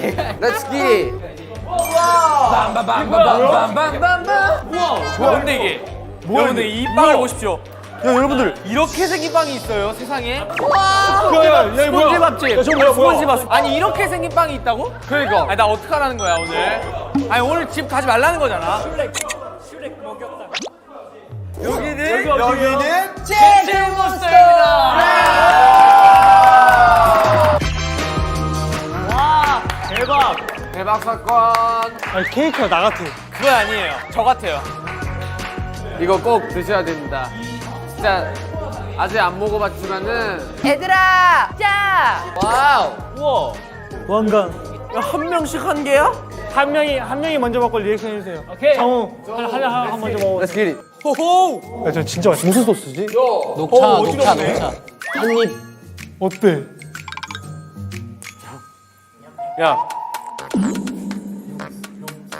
Let's get. 빰빰빰빰빰빰빰빰. 우와. 뭔데 이게? 여러분들 이 빵을 보십시오. 야 여러분들. 이렇게 생긴 빵이 있어요 세상에? 야 뭐야? 스폰지밥집. 야 저거 뭐야? 스폰지밥. 아니 이렇게 생긴 빵이 있다고? 그러니까. 아니 나 어떡하라는 거야 오늘? 아니 오늘 집 가지 말라는 거잖아. 슈렉 먹였다. 여기는 젠틀몬스터입니다. 와 대박. 대박 사건. 아니 케이크가 나 같아. 그거 아니에요. 저 같아요. 이거 꼭 드셔야 됩니다. 진짜 아직 안 먹어봤지만은. 얘들아, 자. 와우. 우와. 왕관. 한 명씩 한 개야? 한 명이 먼저 먹고 리액션 해주세요. 오케이. 정우 한 먼저 먹어. Let's get it. 호호. 야 저 진짜 맛있어. 무슨 소스지? 녹차. 한입. 어때? 야.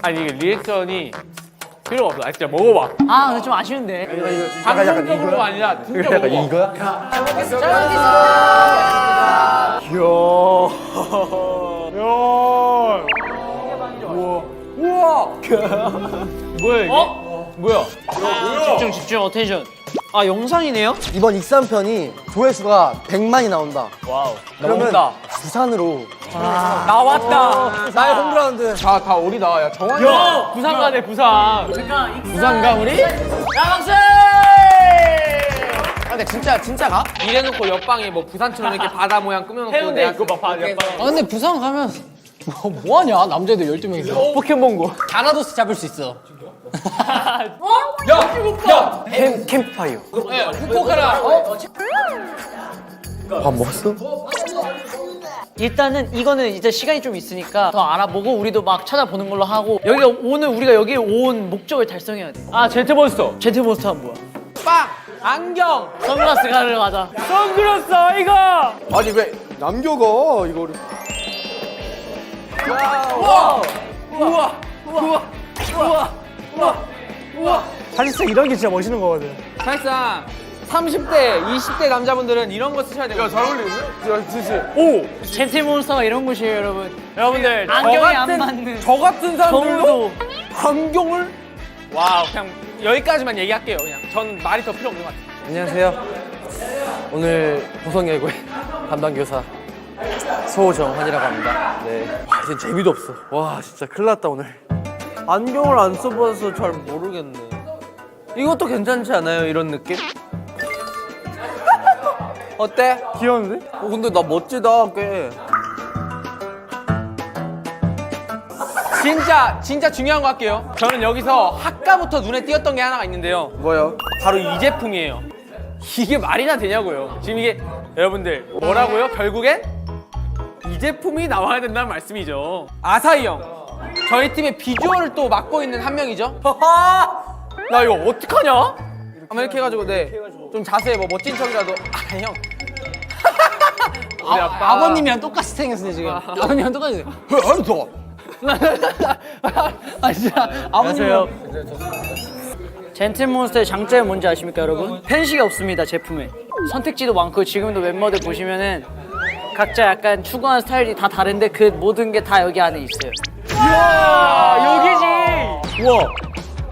아니 이게 리액션이 필요가 없어. 아 진짜 먹어봐. 아, 근데 좀 아쉬운데. 감성적으로가 아니라 진짜 먹어봐. 이거야? 뭐야 이게? 뭐야? 집중, 어텐션. 아, 영상이네요? 이번 익산편이 조회수가 100만이 나온다. 와우. 그러면 나온다. 부산으로 나왔다. 나의 홈그라운드. 다 우리다. 야 정환이. 야 부산 가네 부산. 부산가 우리? 야박수! 근데 진짜 가? 이래놓고 옆방에 뭐 부산처럼 이렇게 바다 모양 꾸며놓고 해운대 입고 막 바다 옆방. 아, 근데 부산 가면 뭐하냐? 남자애들 12명이서. 포켓몬고. 가나도스 잡을 수 있어. 야! 캠프파이어. 후쿠오카라. 밥 먹었어? 일단은 이거는 이제 시간이 좀 있으니까 더 알아보고 우리도 막 찾아보는 걸로 하고 여기가 오늘 우리가 여기 온 목적을 달성해야 돼. 아 젠틀몬스터. 젠틀몬스터는 뭐야? 빵! 안경! 선글라스 가르러 가자. 선글라스 이거! 아니 왜 남겨가 이거를. 우와! 우와! 우와! 우와! 우와! 우와! 사실상 이런 게 진짜 멋있는 거거든. 사실상 30대, 20대 남자분들은 이런 거 쓰셔야 돼요. 잘 어울리네. 야 진짜. 오! 젠틀몬스터가 이런 곳이에요, 여러분. 여러분들 안경이 안 맞는. 저 같은 사람들도 정우도. 안경을 와우 그냥 여기까지만 얘기할게요. 그냥 전 말이 더 필요 없는 것 같아요. 안녕하세요. 오늘 보성예고의 담당 교사 소정환이라고 합니다. 네. 와, 진짜 재미도 없어. 와, 진짜 큰일 났다 오늘. 안경을 안 써봐서 잘 모르겠네. 이것도 괜찮지 않아요? 이런 느낌? 어때? 귀여운데? 근데 나 멋지다, 꽤. 진짜 중요한 거 할게요. 저는 여기서 아까부터 눈에 띄었던 게 하나가 있는데요. 뭐요? 바로 이 제품이에요. 이게 말이나 되냐고요. 지금 이게 여러분들 뭐라고요? 결국엔 이 제품이 나와야 된다는 말씀이죠. 아사히 형. 저희 팀의 비주얼을 또 맡고 있는 한 명이죠. 나 이거 어떡하냐? 한번 이렇게 해가지고 좀 자세히 뭐 멋진 척이라도 형. 우리 아빠. 아버님이랑 똑같이 생겼어요, 지금. 아버님이랑 똑같이 생겼어요. 알았어. 아, 진짜. 아버님. 젠틀몬스터의 장점이 뭔지 아십니까, 여러분? 편식이 없습니다, 제품에. 선택지도 많고 지금도 멤버들 보시면은 각자 약간 추구하는 스타일이 다 다른데 그 모든 게 다 여기 안에 있어요. 이야, 여기지. 우와,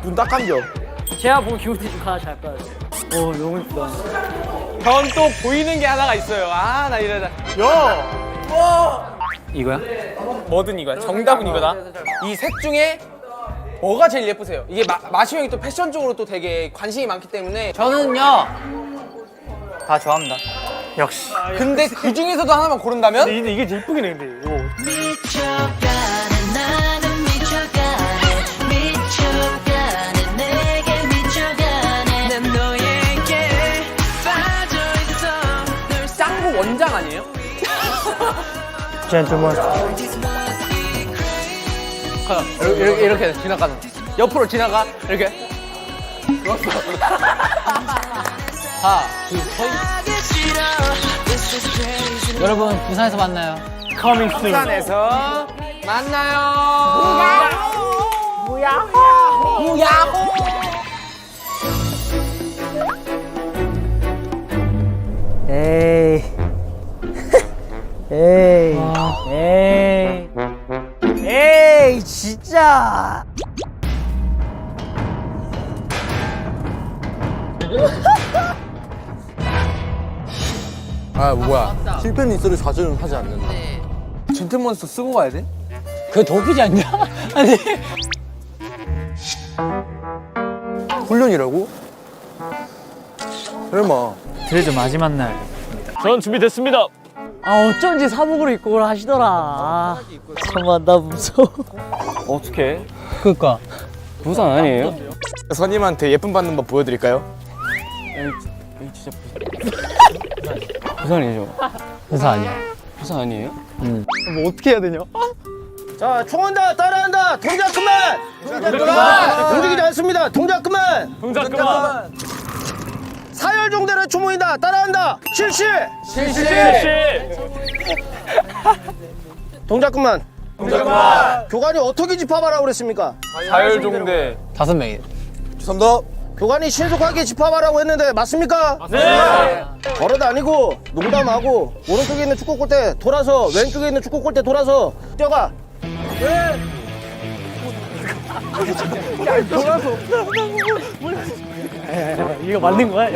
눈 딱 감겨. 제가 보면 기분이 좀 가라 잘 빠졌어요. 오, 너무 예쁘다. 전 또 보이는 게 하나가 있어요. 아, 나 이러다. 이거야? 뭐든 이거야. 정답은 이거다. 이 색 중에 뭐가 제일 예쁘세요? 이게 마시 형이 또 패션 쪽으로 또 되게 관심이 많기 때문에 저는요, 다 좋아합니다. 역시. 근데 그 중에서도 하나만 고른다면? 근데 이게 제일 이쁘긴 해, 근데. 이거. 미쳐가는 나는 미쳐가는 내게 미쳐가네 난 너에게 빠져있어 널 짱구 원장 아니에요? 젠틀몬스터. 이렇게 해서 지나가는. 옆으로 지나가. 이렇게. 하나, 둘, 셋. 여러분, 부산에서 만나요. Coming soon. 부산에서 만나요. 에이. 에이. 에이. 아 뭐야 실패는 있어도 좌절은 하지 않는다. 젠틀몬스터 쓰고 가야 돼? 그거 독이지 않냐? 아니. 훈련이라고? 설마. 그래도 마지막 날. 전 준비됐습니다. 아 어쩐지 사복으로 입고 오라 하시더라. 잠깐만 나 무서워. 어떻게? 그니까. 부산 아니에요? 선임한테 예쁨 받는 법 보여드릴까요? 부산이죠. 부산 아니야. 부산 아니에요? 뭐 어떻게 해야 되냐? 자, 총한다, 따라한다, 동작 그만! 동작 그만! 움직이지 않습니다, 동작 그만! 동작 그만. 사열종대로 추모인다, 따라한다, 실시! 실시. 동작 그만! 동작 그만! 교관이 어떻게 집합하라고 그랬습니까? 사열종대. 5명이. 죄송합니다. 교관이 신속하게 집합하라고 했는데 맞습니까? 네! 버릇 아니고 농담하고 오른쪽에 있는 축구 골대 돌아서 왼쪽에 있는 축구 골대 돌아서 뛰어가! 이거 맞는 거야?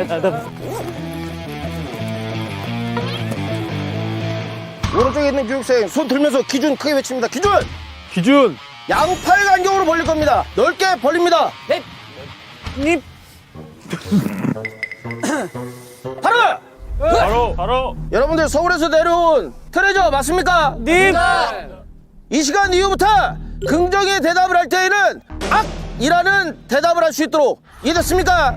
오른쪽에 있는 교육생 손 들면서 기준 크게 외칩니다. 기준! 기준. 양팔 간격으로 벌릴 겁니다. 넓게 벌립니다. 네. 닙. 바로! 바로. 여러분들 서울에서 내려온 트레저 맞습니까? 닙. 이 시간 이후부터 긍정의 대답을 할 때에는 악이라는 대답을 할 수 있도록 이해됐습니까?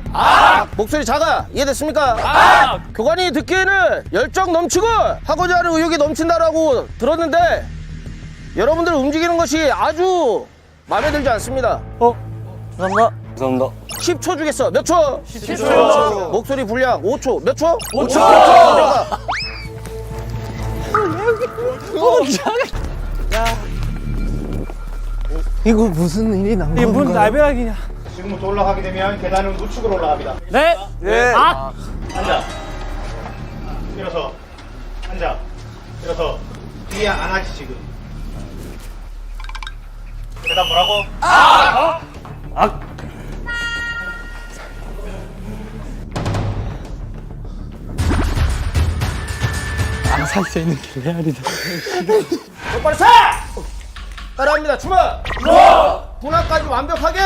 목소리 작아 이해됐습니까? 교관이 듣기에는 열정 넘치고 하고자 하는 의욕이 넘친다라고 들었는데 여러분들 움직이는 것이 아주 마음에 들지 않습니다. 감사합니다. 10초 주겠어. 몇 초? 10초. 목소리 분량 5초. 몇 초? 5초. 이거 무슨 일이 난 건가요? 이분 날벼락이냐? 지금부터 올라가게 되면 계단은 우측으로 올라갑니다. 네. 네. 앉아. 일어서. 앉아. 일어서. 뒤에 안 하지 지금. 계단 뭐라고? 똑바로 차! 따라합니다. 주먹! 분할까지 완벽하게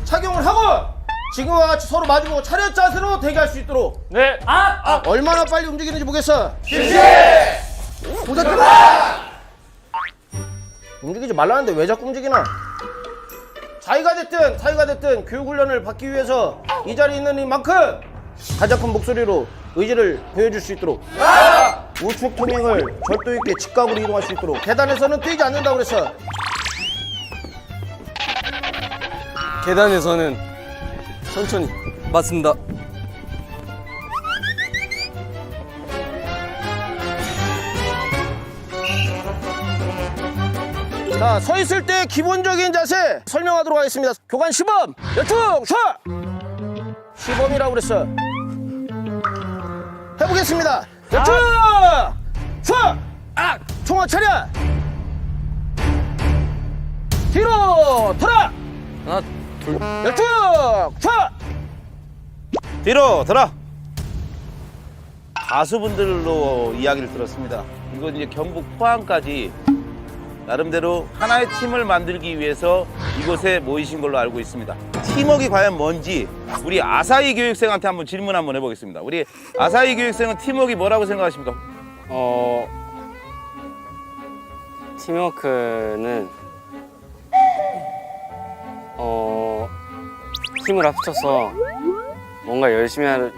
착용을 하고 지금과 같이 서로 마주보고 차렷 자세로 대기할 수 있도록 네. 얼마나 빨리 움직이는지 보겠어. 움직이지 말라는데 왜 자꾸 움직이나? 자기가 됐든 교육훈련을 받기 위해서 이 자리에 있는 이만큼 가장 큰 목소리로 의지를 보여줄 수 있도록 우측 토닝을 절도 있게 직각으로 이동할 수 있도록 계단에서는 뛰지 않는다고 그랬어. 계단에서는 천천히. 맞습니다. 자, 서 있을 때 기본적인 자세 설명하도록 하겠습니다. 교관 시범 열중 서 시범이라고 그랬어. 해보겠습니다. 열중 서 총알 차려 뒤로 돌아 하나, 둘. 열중 서 뒤로 돌아. 가수분들로 이야기를 들었습니다. 이건 이제 경북 포항까지 나름대로 하나의 팀을 만들기 위해서 이곳에 모이신 걸로 알고 있습니다. 팀워크가 과연 뭔지 우리 아사히 교육생한테 한번 질문 한번 해보겠습니다. 우리 아사히 교육생은 팀워크가 뭐라고 생각하십니까? 팀워크는 힘을 합쳐서 뭔가 열심히 할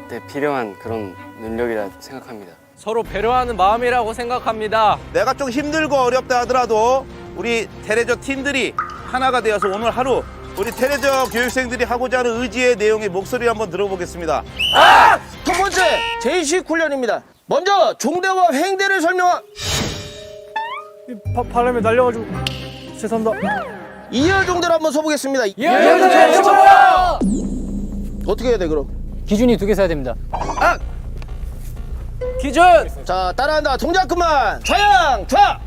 때 필요한 그런 능력이라 생각합니다. 서로 배려하는 마음이라고 생각합니다. 내가 좀 힘들고 어렵다 하더라도 우리 테레저 팀들이 하나가 되어서 오늘 하루 우리 테레저 교육생들이 하고자 하는 의지의 내용의 목소리 한번 들어보겠습니다. 첫 번째 제의식 훈련입니다. 먼저 종대와 횡대를 설명하 바람에 날려가지고 죄송합니다. 이열 종대로 한번 서보겠습니다. 어떻게 해야 돼 그럼? 기준이 2개 써야 됩니다. 기준. 자 따라한다. 동작 그만. 좌양 좌.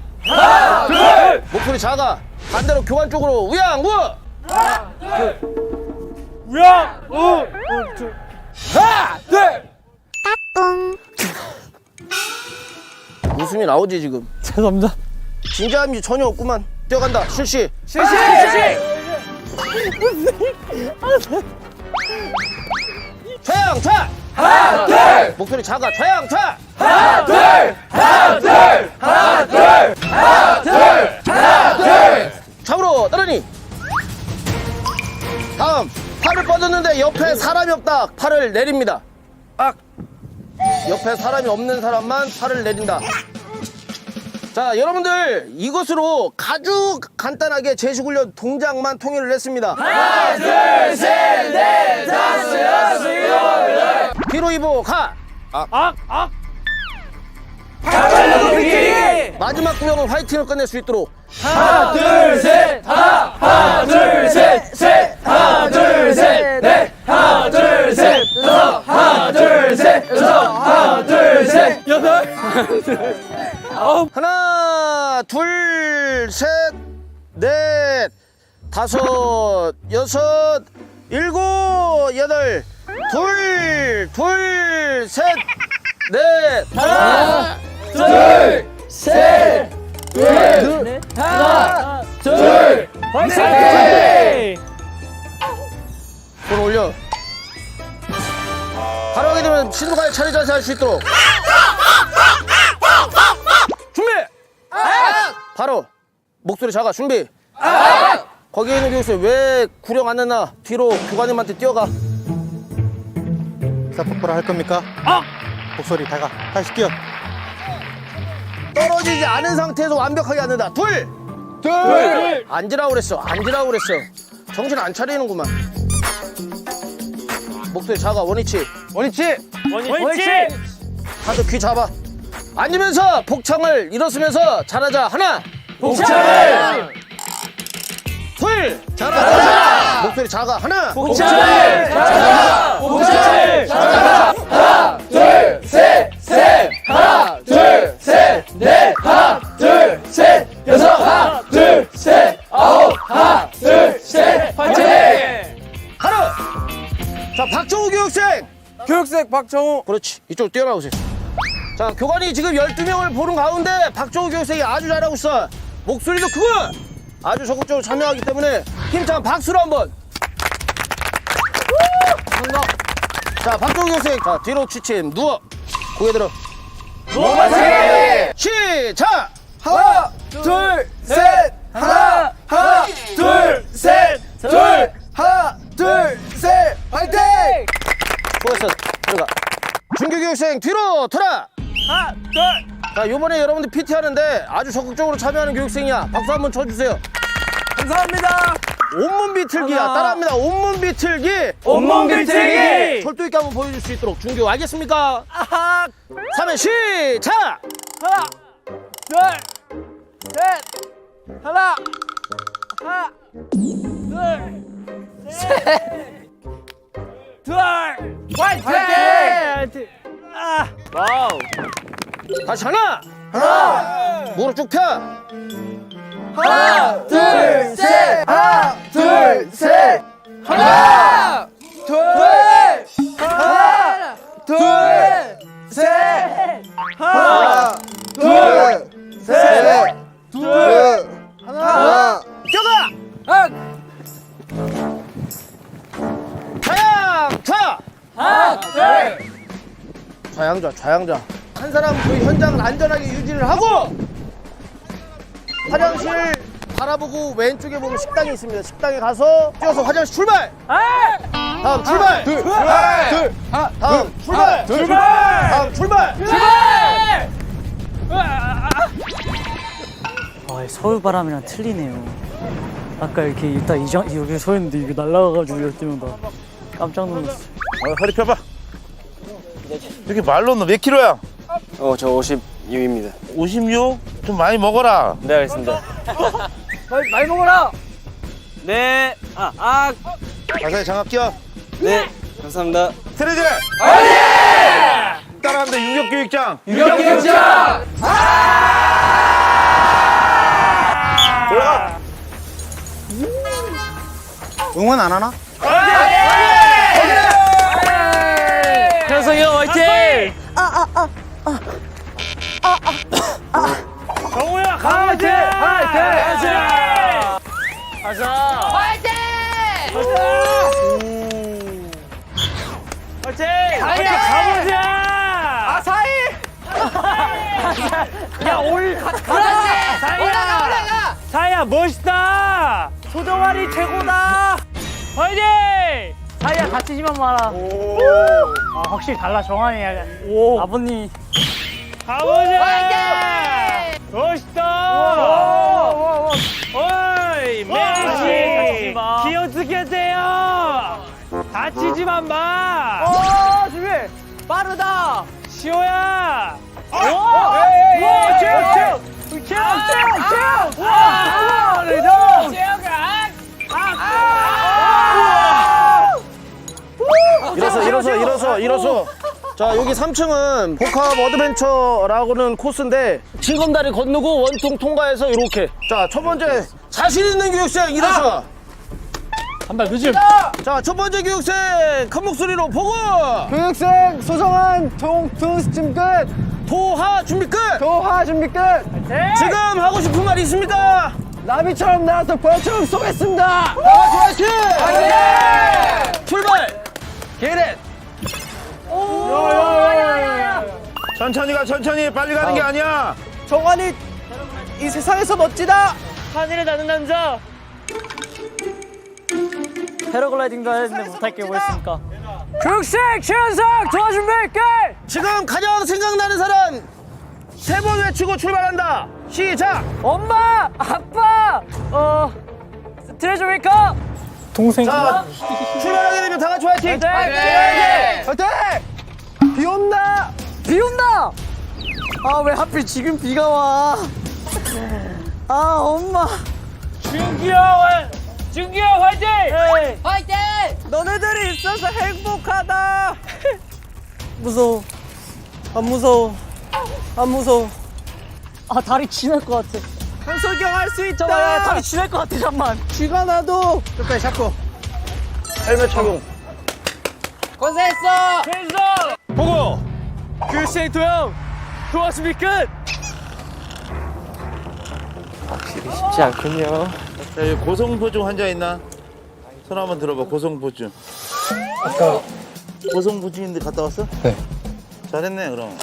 목소리 작아. 반대로 교관 쪽으로 우양 우. 우야. 하나 둘. 웃음이 나오지 지금. 죄송합니다. 진지함이 전혀 없구만. 뛰어간다. 실시. 좌양좌. 하나 둘. 목소리 작아. 좌양좌. 하나 둘. 하나 둘. 하나 둘. 하나 둘. 하나 둘. 좌우로 따르니. 다음 팔을 뻗었는데 옆에 사람이 없다. 팔을 내립니다. 옆에 사람이 없는 사람만 팔을 내린다. 자, 여러분들 이것으로 아주 간단하게 제시훈련 동작만 통일을 했습니다. 하나, 둘, 셋, 넷, 다섯, 여섯, 일곱, 여덟. 뒤로 이보 가. 마지막 구역은 화이팅을 끝낼 수 있도록. 하나, 둘, 셋, 하나, 둘, 셋, 셋, 하나, 둘, 셋, 넷, 하나, 둘, 셋, 여섯, 하나, 둘, 셋, 여섯, 하나, 둘, 셋, 여덟. 하나, 둘, 셋, 넷, 다섯, 여섯, 일곱, 여덟. 둘, 둘, 셋, 넷. 하나, 둘, 셋, 넷, 하나, 둘, 셋. 손 올려. 바로 하게 되면 신호가의 차례 자세 할 수 있도록. 준비! 바로 목소리 작아. 준비! 거기에 있는 교육생 왜 구령 안 했나? 뒤로 교관님한테 뛰어가. 기사 폭발을 할 겁니까? 목소리 다시 뛰어. 떨어지지 않은 상태에서 완벽하게 앉는다. 둘! 앉으라고 그랬어. 앉으라고 그랬어. 정신 안 차리는구만. 목소리 작아. 원위치. 원위치. 다들 귀 잡아. 앉으면서 복창을 일어서면서 잘하자. 하나. 복창을. 둘. 잘하자. 목소리 작아. 하나. 복창을. 잘하자. 복창을. 잘하자. 하나, 둘, 셋, 셋. 하나, 둘, 셋, 넷. 하나, 둘, 셋, 여섯. 하나, 둘, 셋, 아홉. 하나, 둘, 셋. 파이팅! 하나. 자, 박정우 교육생. 교육생 박정우. 그렇지. 이쪽으로 뛰어나오세요. 자, 교관이 지금 12명을 보는 가운데 박정우 교육생이 아주 잘하고 있어. 목소리도 크고 아주 적극적으로 참여하기 때문에 힘찬 박수로 한번. 자, 박정우 교육생. 자, 뒤로 취침. 누워. 고개 들어. 시작! 하나, 둘, 셋, 하나, 둘, 셋, 둘, 하나, 둘, 셋, 화이팅! 수고했어. 들어가. 준규 교육생 뒤로 돌아. 하나, 둘. 자, 요번에 여러분들 PT 하는데 아주 적극적으로 참여하는 교육생이야. 박수 한번 쳐주세요. 감사합니다. 온몸 비틀기야. 하나. 따라합니다. 온몸 비틀기. 온몸 비틀기. 철도 있게 한번 보여줄 수 있도록. 준규 알겠습니까? 아하. 3회 시작! 하나, 둘, 셋, 하나, 둘, 셋, 둘, 화이팅! 와우. 다시 하나! 무릎 쭉 펴! 하나, 둘, 셋, 하나, 둘, 셋, 하나, 둘, 하나, 둘, 셋, 하나, 둘, 셋, 둘, 하나, 뛰어가! 좌양좌! 하나, 둘. 좌양좌. 한 사람 그 현장을 안전하게 유지를 하고 화장실 바라보고 왼쪽에 보면 식당이 있습니다. 식당에 가서 뛰어서 화장실 출발! 다음 출발! 다음 출발! 다음 출발! 아, 서울 바람이랑 틀리네요. 아까 이렇게 딱 여기 서 있는데 이게 날아가가지고 여기 뛰면 나 깜짝 놀랐어. 허리 펴봐. 이렇게 말로 너 몇 킬로야? 저 56입니다. 56? 좀 많이 먹어라. 네, 알겠습니다. 많이 먹어라. 네. 자세히 장갑 끼워. 네, 감사합니다. 트레저! 따라합니다. 유격교육장. 올라가. 응원 안 하나? 현석이 형 화이팅! 정우야 가야지. 가야지. 사이야 가보자. 아사히. 야 올 가자. 사이야. 올라가. 사이야 멋있다. 소정아리 최고다. 화이팅. 사이야 다치지만 마라. 아 확실히 달라 정한이. 아버님. 가보자. 멋있다. 어이 매지. 기어쓰겠대요. 다치지만 마. 준비. 빠르다. 시호야. 일어서. 자, 여기 3층은 복합 어드벤처라고는 코스인데 징검다리 건너고 원통 통과해서 이렇게. 자, 첫 번째 자신 있는 교육생 일어서. 한 발 늦음. 자, 첫 번째 교육생 큰 목소리로 보고. 교육생 소정한 통승 끝. 도하 준비 끝. 도하 준비 끝. 지금 하고 싶은 말 있습니까? 나비처럼 나와서 벌처럼 쏘겠습니다. 화이팅! 출발. 기릿. 천천히 가, 천천히. 빨리 가는 게 아니야. 정환이 이 세상에서 멋지다. 하늘에 나는 남자. 패러글라이딩도 했는데 못할 게 뭐였습니까? 교육생 최현석 도와준 배 지금 가장 생각나는 사람 3번 외치고 출발한다. 시작. 엄마, 아빠, 트레저 메이커. 동생. 자, 출발하게 되면 다 같이 화이팅. 화이팅! 비 온다. 비 온다. 아 왜 하필 지금 비가 와? 아 엄마. 준기야 화이팅! 너네들이 있어서 행복하다. 무서워. 안 무서워. 안 무서워. 아 다리 지날 것 같아. 현석이 형 할 수 있다. 잠깐만 다리 지날 것 같아 잠만. 쥐가 나도. 끝까지 잡고. 헬멧 착용. 고생했어. 보고. 교육생 도영 도와주미 끝! 쉽지 않군요. 자, 여기 고성보증 환자 있나? 손 한번 들어봐, 고성보증. 고성보증인데 갔다 왔어? 네. 잘했네, 그럼.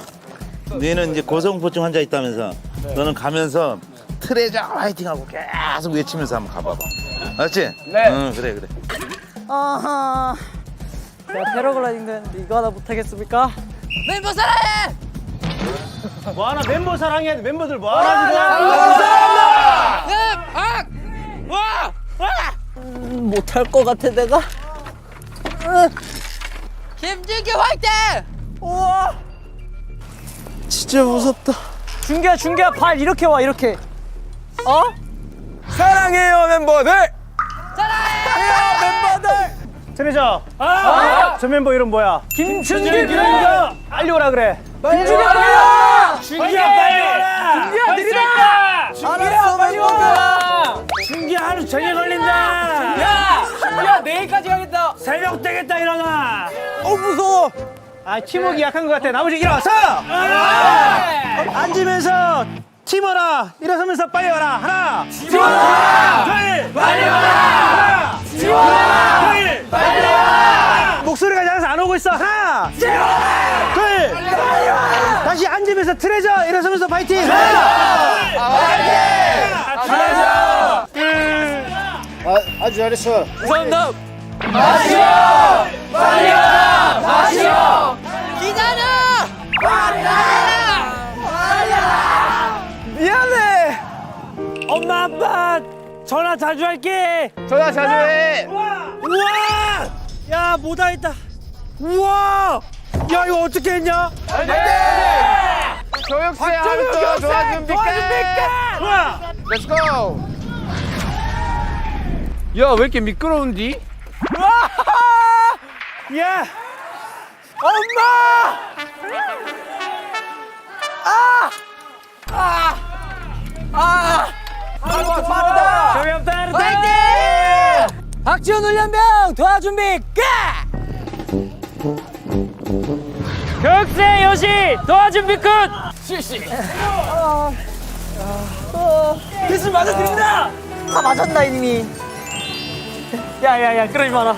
너는 이제 고성보증 환자 있다면서. 너는 가면서 트레저 화이팅하고 계속 외치면서 한번 가봐봐. 알았지? 네. 응, 그래. 아하. 내가 패러글라이딩도 했는데 이거 하나 못하겠습니까? 멤버 사랑해. 뭐하나 멤버 사랑해. 멤버들 뭐하나 지금. 못할 것 같아 내가. 김진규 화이팅. 진짜 무섭다. 준기야 발 이렇게 와 이렇게. 사랑해요 멤버들. 트레저. 저 멤버 이름 뭐야? 김준규 빨리 오라 그래. 준기야 빨리 와! 준기야 느리다! 준기야 빨리 와! 준기야 하루 종일 걸린다! 준기야 내일까지 가겠다! 새벽 되겠다 일어나! 무서워. 아, 팀워크 약한 것 같아. 나머지 일어서. 앉으면서 팀워라. 일어서면서 빨리 와라. 하나. 지원아! 둘. 빨리 와라! 지원아! 둘. 빨리 와. 목소리가 작아서 안 오고 있어. 하나. 지원아! 둘. 빨리 와. 다시 앉으면서 트레저. 일어서면서 파이팅. 아주 잘했어. 감사합니다! 기다려. 미안해. 엄마 아빠 전화 자주 할게! 전화 자주 해. 우와! 야 뭐다 했다! 우와! 야 이거 어떻게 했냐? 교육생 하루도 도와준비까. 우와! Let's go. 야 왜 이렇게 미끄러운디? 야! 엄마! 빠르다. 정엽 따르다! 화이팅! 박지원 훈련병 도와준비 끝! 교육생 여시 도와준비 끝! 실시. 대신 맞아드립니다. 다 맞았나 이미. 야야야 그러지 마라.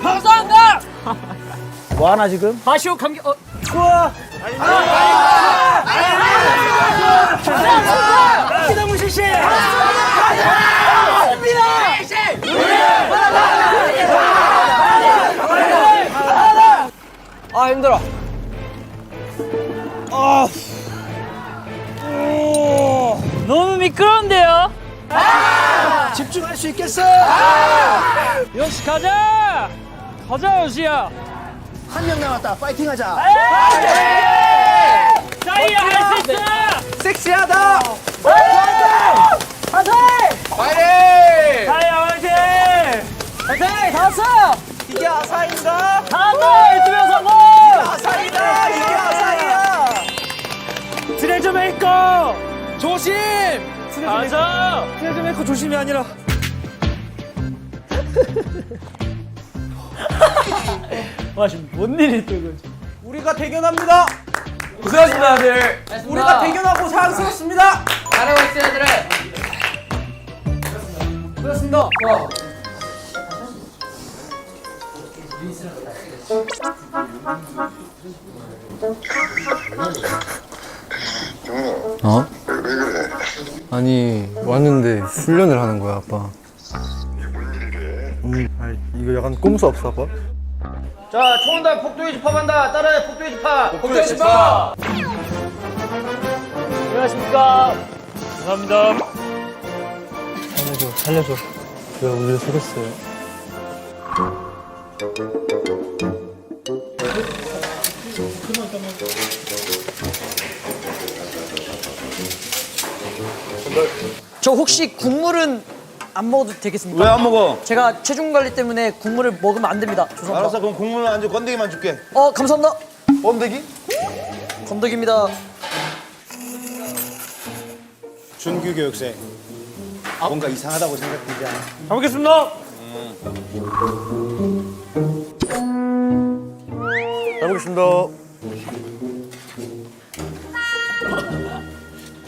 감사합니다. 뭐 하나 지금? 마시오 감기. 좋아. 기다문 실시. 아 힘들어. 너무 미끄러운데요? 집중할 수 있겠어? 역시 가자. 가자 여시야. 한 명 남았다. 파이팅하자. 자이야 할 수 있어. 섹시하다. 파이팅! 파이팅! 자이야 화이팅! 화이팅! 다 왔어! 이게 아사인가? 다 왔다! 1투명 성공! 아사이다. 이게 아사이야. 트레저 메이커! 조심. 맞아! 트레저 메이커 조심이 아니라 와 지금 뭔 일이 또 이거지? 우리가 대견합니다. 고생하셨습니다, 다들. 우리가 대견하고 사랑스럽습니다. 잘하고 있어요, 얘들아. 그렇습니다. 어? 아니 왔는데 훈련을 하는 거야 아빠. 아니, 이거 약간 꼼수 없어 아빠? 자, 초원단 폭도의 집합한다. 따라해, 폭도의 집합. 복도의 집합. 안녕하십니까? 감사합니다. 살려줘. 내가 우리를 속였어요. 저 혹시 국물은 안 먹어도 되겠습니까? 왜 안 먹어? 제가 체중 관리 때문에 국물을 먹으면 안 됩니다. 죄송합니다. 알았어, 그럼 국물 안주 건더기만 줄게. 감사합니다. 건더기? 건더기입니다. 준규 교육생. 뭔가 이상하다고 생각되지 않아? 가보겠습니다. 잘 먹겠습니다.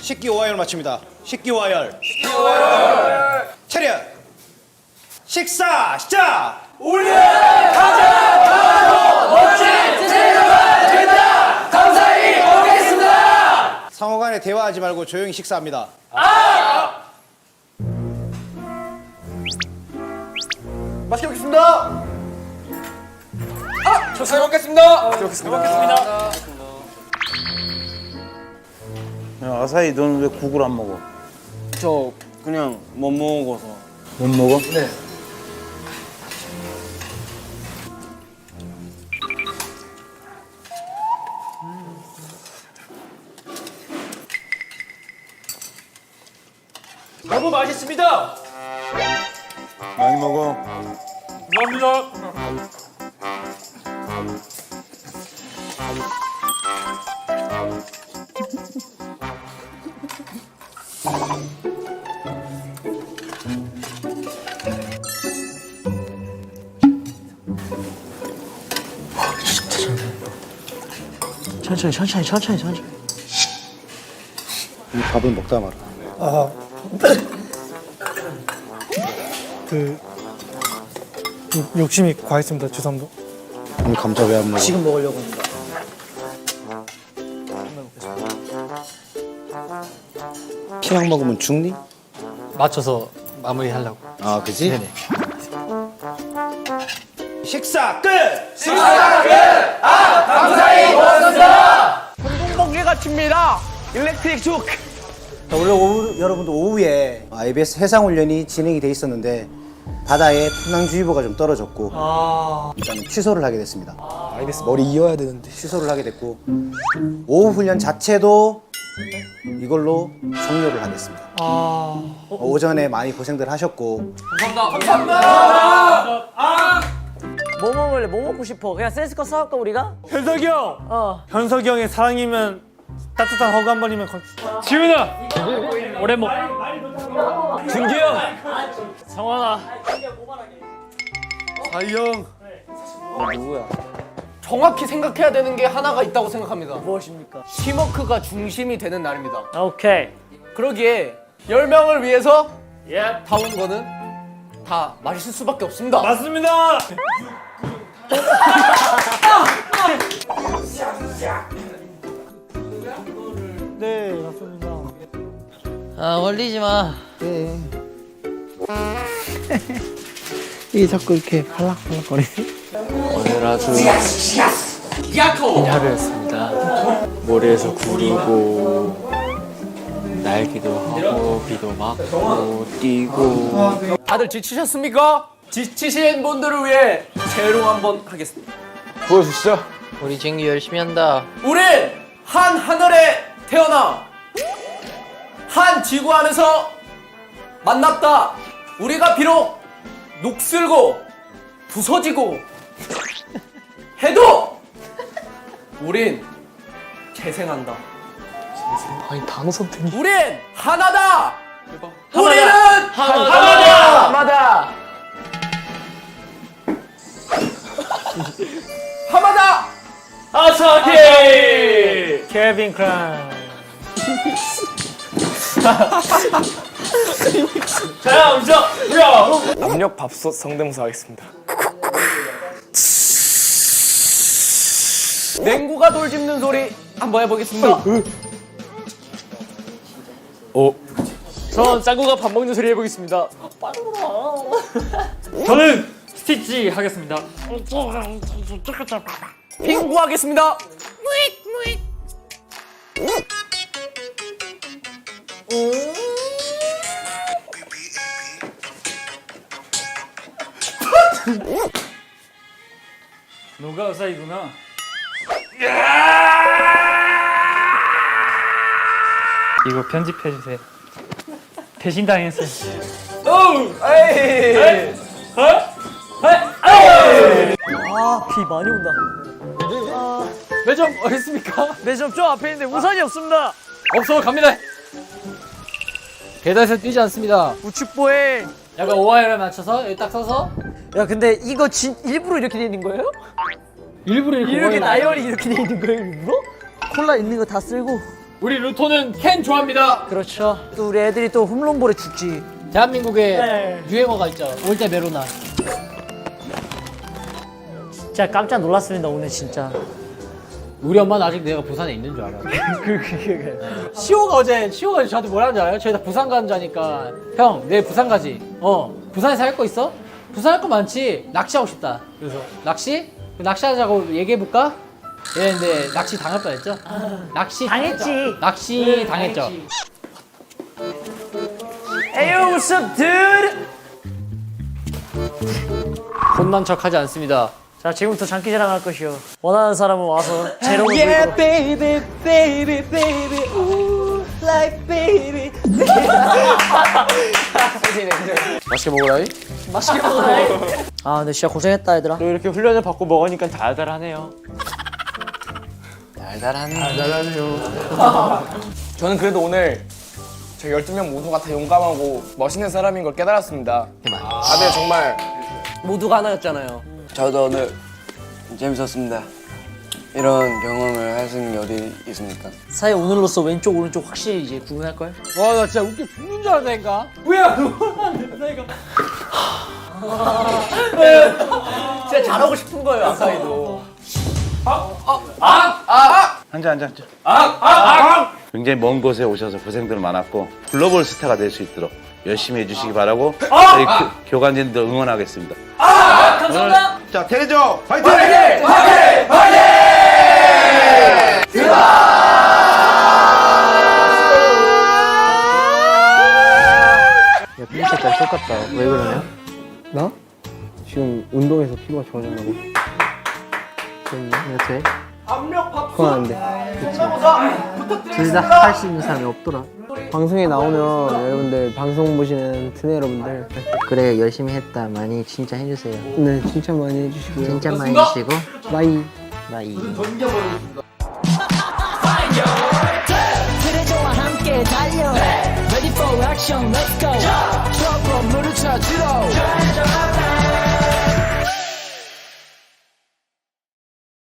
식기오화열 맞춥니다. 식기오화열. 차렷. 식사 시작. 상호 간에 대화하지 말고 조용히 식사합니다. 맛있게 먹겠습니다. 잘 먹겠습니다. 야, 아사히, 너는 왜 국을 안 먹어? 저 그냥 못 먹어서. 못 먹어? 네. 너무 맛있습니다. 많이 먹어. 감사합니다. 천천히. 이 밥을 먹다 말아. 욕심이 과했습니다. 죄송합니다. 오늘 감자 왜 안 먹어? 지금 먹으려고 합니다. 피약 먹으면 죽니? 맞춰서 마무리하려고. 아 그지? 네네. 식사 끝. 공복리가 칩니다. 일렉트릭 쭉. 원래 여러분들 오후에 IBS 해상훈련이 진행이 돼 있었는데 바다에 풍랑주의보가 좀 떨어졌고 일단 취소를 하게 됐습니다. IBS 머리 이어야 되는데. 취소를 하게 됐고 오후 훈련 자체도 이걸로 종료를 하겠습니다. 오전에 많이 고생들 하셨고 뭐 먹을래? 뭐 먹고 싶어? 그냥 센스껏 싸울까 우리가? 현석이 형. 현석이 형의 사랑이면 따뜻한 허그 한 번이면. 지훈아. 오래 먹. 준기 형. 성환아. 사이 형. 정확히 생각해야 되는 게 하나가 있다고 생각합니다. 무엇입니까? 팀워크가 중심이 되는 날입니다. 오케이. 그러기에 10명을 위해서 다 온 거는 다 맛있을 수밖에 없습니다. 맞습니다. 네, 맞습니다. 아 걸리지 마. 이게 자꾸 이렇게 팔락팔락거리네. 오늘 아주 긴 하루였습니다. 모래에서 구르고 날기도 하고 비도 맞고 뛰고. 다들 지치셨습니까? 지치신 분들을 위해 재롱 한번 하겠습니다. 보여주시죠. 우리 진기 열심히 한다. 우린 한 하늘에 태어나 한 지구 안에서 만났다. 우리가 비록 녹슬고 부서지고 해도 우린 재생한다. 아니 단어 선택이. 우린 하나다. 우리는 하나다. 하마다. 아사히 케빈 크라운. 자, 우정. 압력 밥솥 성대모사 하겠습니다. 냉구가 돌 짚는 소리 한번 해보겠습니다. 전 짱구가 밥 먹는 소리 해보겠습니다. 저는 스티치 하겠습니다. 핑구 하겠습니다. 너가 아사히구나. 이거 편집해주세요. 배신당했어요. 비 많이 온다. 매점 어디 있습니까? 매점 저 앞에 있는데 우산이 없습니다. 없어 갑니다. 계단에서 뛰지 않습니다. 우측보에. 약간 오하이를 맞춰서 여기 딱 서서 야 근데 이거 일부러 이렇게 돼 있는 거예요? 일부러 이렇게 나열이 이렇게 돼 있는 거예요 일부러? 콜라 있는 거 다 쓸고. 우리 루토는 캔 좋아합니다. 그렇죠. 또 우리 애들이 또 홈런볼에 죽지. 대한민국에 유행어가 있죠. 올때 메로나. 진짜 깜짝 놀랐습니다 오늘 진짜. 우리 엄마는 아직 내가 부산에 있는 줄 알아. 시호가 저한테 뭐라는 줄 알아요? 저희 다 부산 가는 자니까 형 내일 부산 가지. 부산에서 할 거 있어? 부산 할 거 많지. 낚시하고 싶다. 그래서 낚시? 낚시하자고 얘기해볼까? 이랬는데 낚시 당할 뻔했죠? 낚시 당했지. 낚시 당했죠. 에요 what's dude? 혼난 척하지 않습니다. 자 지금부터 장기자랑 할 것이요. 원하는 사람은 와서 제롱을 불고. baby, baby, baby, ooh, like baby. 맛있게 먹으라이. 맛있게 먹어라. 아 근데 진짜 고생했다 얘들아. 이렇게 훈련을 받고 먹으니까 달달하네요. 저는 그래도 오늘 저희 12명 모두가 다 용감하고 멋있는 사람인 걸 깨달았습니다. 다들 정말 모두가 하나였잖아요. 저도 오늘 재밌었습니다. 이런 경험을 할 수 있는 게 어디 있습니까? 사회 오늘로써 왼쪽 오른쪽 확실히 이제 구분할 걸. 와, 나 진짜 웃겨 죽는 줄 알았다니까. 진짜 잘하고 싶은 거예요, 아사히도. 앉아. 굉장히 먼 곳에 오셔서 고생들 많았고 글로벌 스타가 될 수 있도록 열심히 해주시기 바라고 저희 교관진들 응원하겠습니다. 감사합니다. 자, 테레조 화이팅! 야, 피부 색깔 똑같다. 왜 그러냐? 나? 지금 운동해서 피부가 좋아졌나고. 이렇게? 그건 안 돼. 둘 다 할 수 있는 사람이 없더라. 방송에 나오면 여러분들 방송 보시는 트네 여러분들 그래 열심히 했다 많이 진짜 해주세요. 네 진짜 많이 해주시고요. 진짜 많이 해주시고. 바이. 바이. 트레저와 함께 달려 Ready for action, let's go